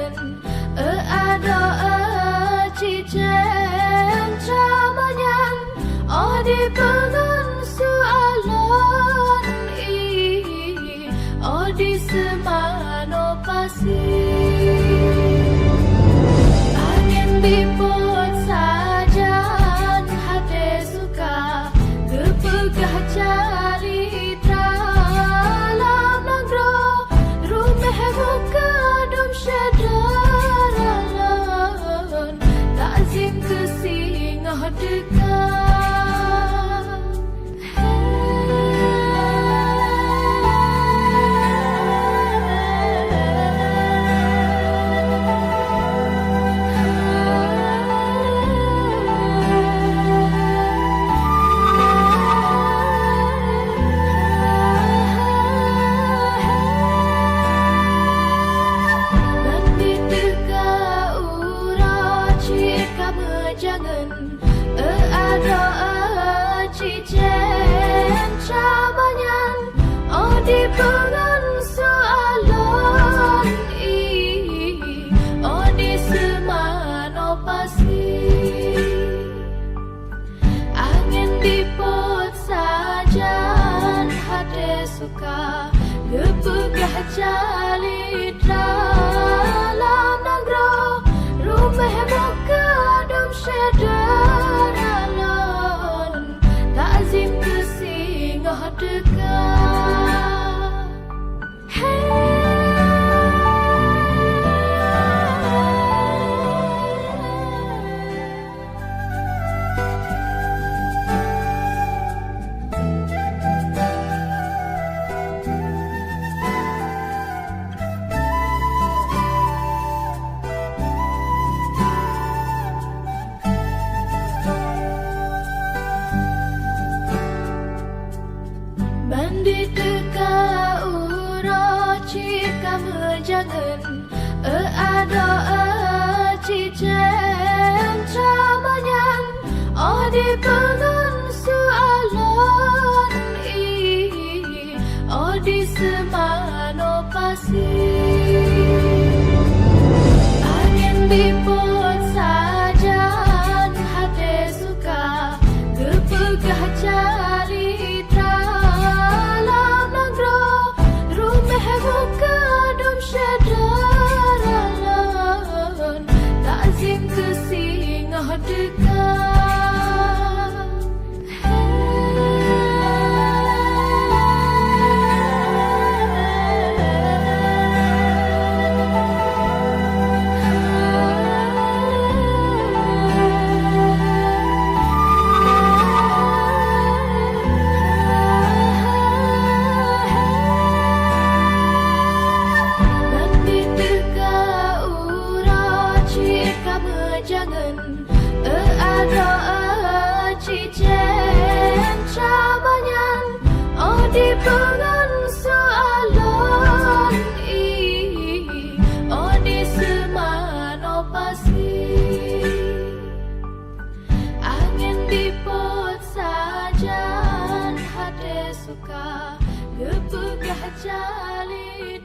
jangan ada cijen camanyan di pengan soalan di semano pasti angin biput sajan hati suka kepegah cari dalam negro rumah buka dum syedaralan takzim kesingah dekat. Jangan ada cijen cabanyan di pengan soalan di semano pasti angin dipot sajan hati suka kepegah jali dalam negro rumah buka syedaralan takzim kesingah dekat. Bandi teka uroci kamu jangan ada cijen camanyan di pengan soalan di semano pasti angin biput sajan hati suka kepegah cari dalam negro rumah buka dum syedaralan takzim kesingah dekat. Jangan ada cijen cabanyan di pengan soalan di semano pasti angin dipot sajan hati suka kepegah jali